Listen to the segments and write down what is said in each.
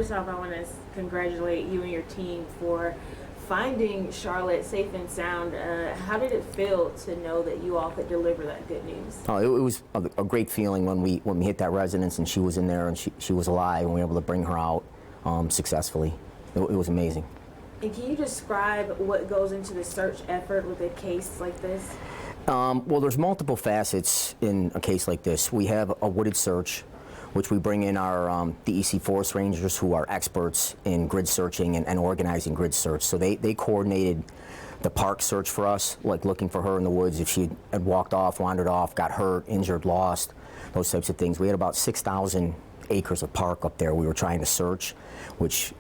first off, I want to congratulate you and your team for finding Charlotte safe and sound. How did it feel to know that you all could deliver that good news? Oh, it was a great feeling when we hit that residence and she was in there and she was alive and we were able to bring her out successfully. It was amazing. And can you describe what goes into the search effort with a case like this? Well, there's multiple facets in a case like this. We have a wooded search, which we bring in our DEC forest rangers who are experts in grid searching and organizing grid search. So they coordinated the park search for us, like looking for her in the woods if she had walked off, wandered off, got hurt, injured, lost, those types of things. We had about 6,000 acres of park up there we were trying to search, which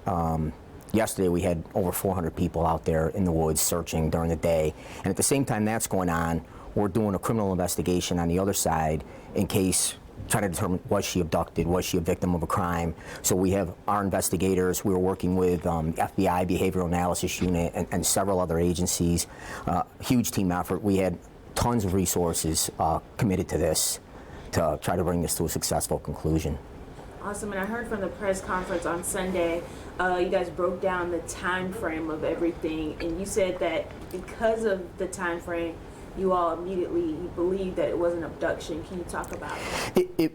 yesterday we had over 400 people out there in the woods searching during the day. And at the same time that's going on, we're doing a criminal investigation on the other side in case, trying to determine was she abducted, was she a victim of a crime. So we have our investigators, we were working with FBI Behavioral Analysis Unit and several other agencies. Huge team effort. We had tons of resources committed to this to try to bring this to a successful conclusion. Awesome, and I heard from the press conference on Sunday, you guys broke down the time frame of everything, and you said that because of the time frame, you all immediately believed that it was an abduction. Can you talk about it?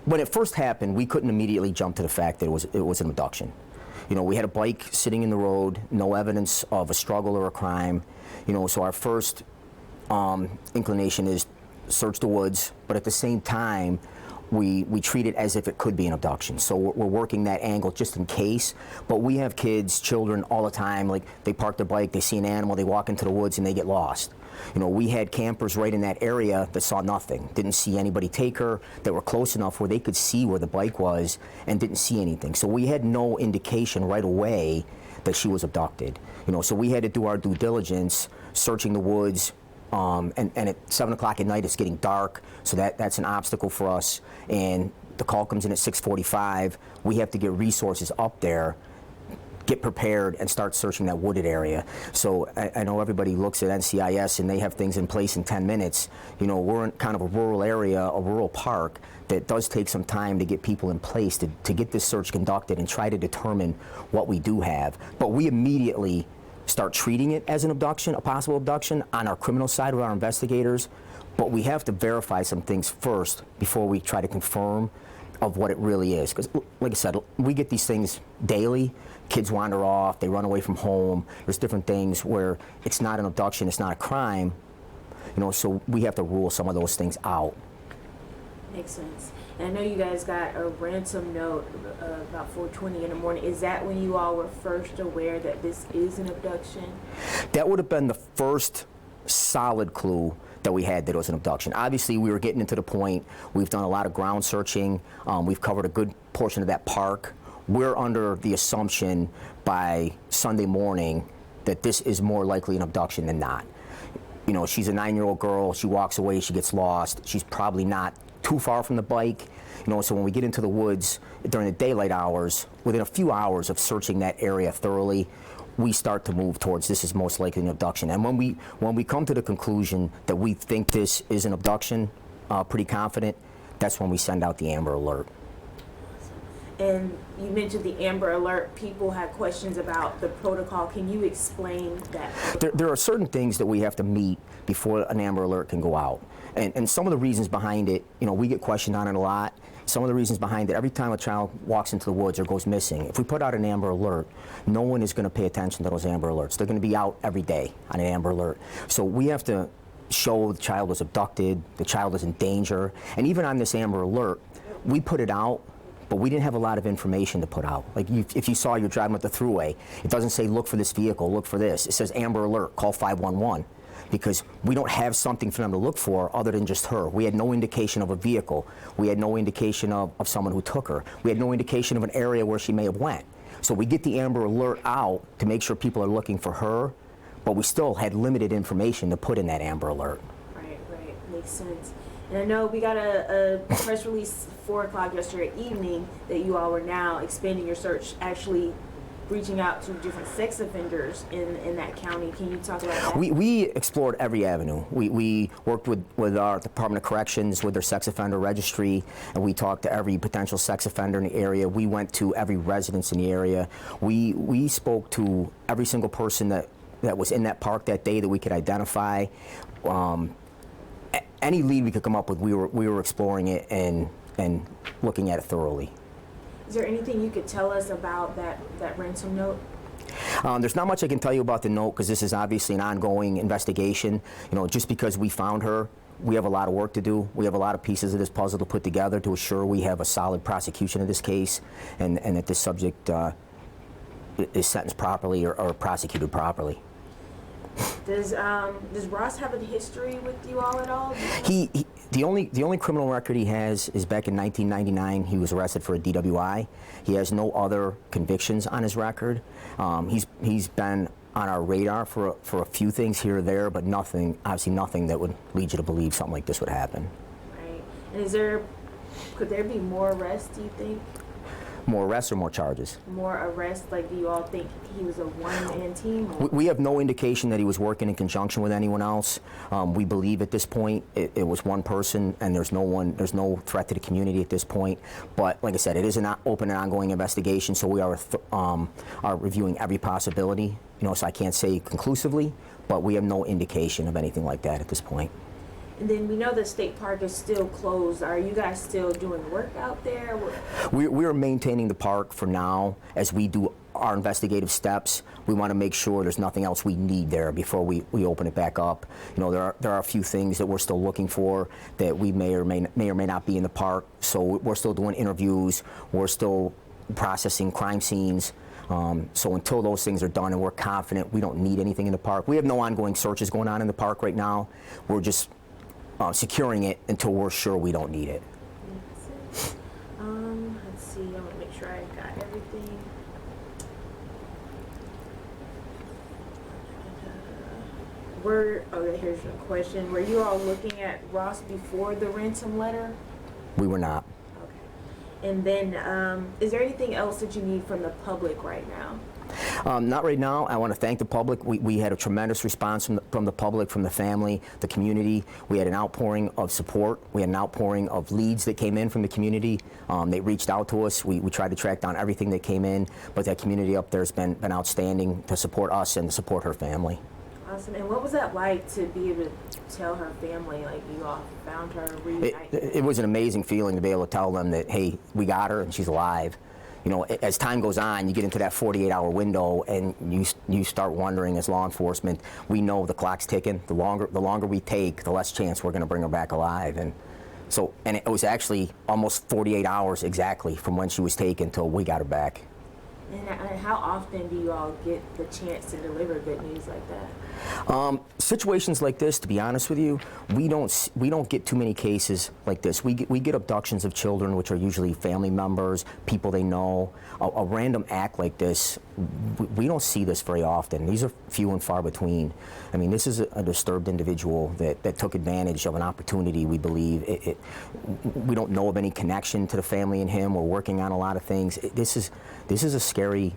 When it first happened, we couldn't immediately jump to the fact that it was an abduction. You know, we had a bike sitting in the road, no evidence of a struggle or a crime. You know, so our first inclination is search the woods, but at the same time, we treat it as if it could be an abduction. So we're working that angle just in case, but we have kids, children all the time, like they park their bike, they see an animal, they walk into the woods and they get lost. You know, we had campers right in that area that saw nothing, didn't see anybody take her, that were close enough where they could see where the bike was and didn't see anything. So we had no indication right away that she was abducted. You know, so we had to do our due diligence, searching the woods, and at 7 o'clock at night it's getting dark, so that's an obstacle for us. And the call comes in at 6:45. We have to get resources up there, get prepared, and start searching that wooded area. So I know everybody looks at NCIS and they have things in place in 10 minutes. You know, we're in kind of a rural area, a rural park, that does take some time to get people in place to get this search conducted and try to determine what we do have. But we immediately start treating it as an abduction, a possible abduction, on our criminal side with our investigators. But we have to verify some things first before we try to confirm of what it really is. Because, like I said, we get these things daily. Kids wander off, they run away from home. There's different things where it's not an abduction, it's not a crime. You know, so we have to rule some of those things out. Makes sense. And I know you guys got a ransom note about 4:20 in the morning. Is that when you all were first aware that this is an abduction? That would have been the first solid clue that we had that it was an abduction. Obviously, we were getting into the point. We've done a lot of ground searching. We've covered a good portion of that park. We're under the assumption by Sunday morning that this is more likely an abduction than not. You know, she's a 9-year-old girl. She walks away. She gets lost. She's probably not too far from the bike. You know, so when we get into the woods during the daylight hours, within a few hours of searching that area thoroughly, we start to move towards this is most likely an abduction. And when we come to the conclusion that we think this is an abduction, pretty confident, that's when we send out the Amber Alert. And you mentioned the Amber Alert. People had questions about the protocol. Can you explain that? There are certain things that we have to meet before an Amber Alert can go out. And some of the reasons behind it, you know, we get questioned on it a lot. Some of the reasons behind it, every time a child walks into the woods or goes missing, if we put out an Amber Alert, no one is going to pay attention to those Amber Alerts. They're going to be out every day on an Amber Alert. So we have to show the child was abducted, the child is in danger. And even on this Amber Alert, we put it out, but we didn't have a lot of information to put out. Like if you saw you're driving up the thruway, it doesn't say look for this vehicle, look for this. It says Amber Alert, call 511. Because we don't have something for them to look for other than just her. We had no indication of a vehicle. We had no indication of someone who took her. We had no indication of an area where she may have went. So we get the Amber Alert out to make sure people are looking for her, but we still had limited information to put in that Amber Alert. Right, makes sense. And I know we got a press release 4 o'clock yesterday evening that you all were now expanding your search actually reaching out to different sex offenders in that county. Can you talk about that? We explored every avenue. We worked with our Department of Corrections, with their sex offender registry, and we talked to every potential sex offender in the area. We went to every residence in the area. We spoke to every single person that was in that park that day that we could identify. Any lead we could come up with, we were exploring it and looking at it thoroughly. Is there anything you could tell us about that ransom note? There's not much I can tell you about the note because this is obviously an ongoing investigation. You know, just because we found her, we have a lot of work to do. We have a lot of pieces of this puzzle to put together to assure we have a solid prosecution of this case and that this subject is sentenced properly or prosecuted properly. Does Ross have a history with you all at all? The only criminal record he has is back in 1999. He was arrested for a DWI. He has no other convictions on his record. He's been on our radar for a few things here or there, but obviously nothing that would lead you to believe something like this would happen. Right. And could there be more arrests, do you think? More arrests or more charges? More arrests, like do you all think he was a one-man team? We have no indication that he was working in conjunction with anyone else. We believe at this point it was one person, and there's no threat to the community at this point. But like I said, it is an open and ongoing investigation, so we are reviewing every possibility. You know, so I can't say conclusively, but we have no indication of anything like that at this point. And then we know the state park is still closed. Are you guys still doing work out there? We are maintaining the park for now as we do our investigative steps. We want to make sure there's nothing else we need there before we open it back up. You know, there are a few things that we're still looking for that we may or may not be in the park. So we're still doing interviews. We're still processing crime scenes. So until those things are done and we're confident we don't need anything in the park. We have no ongoing searches going on in the park right now. We're just securing it until we're sure we don't need it. Let's see. I want to make sure I got everything. Okay, here's your question. Were you all looking at Ross before the ransom letter? We were not. Okay. And then, is there anything else that you need from the public right now? Not right now. I want to thank the public. We had a tremendous response from the public, from the family, the community. We had an outpouring of support. We had an outpouring of leads that came in from the community. They reached out to us. We tried to track down everything that came in, but that community up there has been outstanding to support us and to support her family. Awesome. And what was that like to be able to tell her family, like you all found her, reunited? It was an amazing feeling to be able to tell them that, hey, we got her and she's alive. You know, as time goes on, you get into that 48-hour window, and you start wondering, as law enforcement, we know the clock's ticking. The longer we take, the less chance we're going to bring her back alive. And it was actually almost 48 hours exactly from when she was taken till we got her back. And how often do you all get the chance to deliver good news like that? Situations like this, to be honest with you, we don't get too many cases like this. We get abductions of children, which are usually family members, people they know. A random act like this, we don't see this very often. These are few and far between. I mean, this is a disturbed individual that took advantage of an opportunity. We believe we don't know of any connection to the family and him. We're working on a lot of things. This is a scary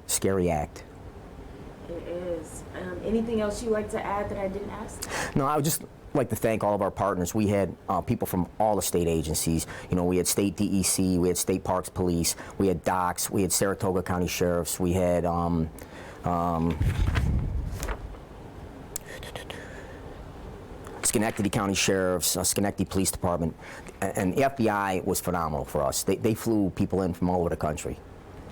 act. It is. Anything else you'd like to add that I didn't ask? No, I would just like to thank all of our partners. We had people from all the state agencies. You know, we had state DEC, we had state parks police, we had DOCS, we had Saratoga County Sheriffs, we had Schenectady County Sheriffs, Schenectady Police Department, and the FBI was phenomenal for us. They flew people in from all over the country.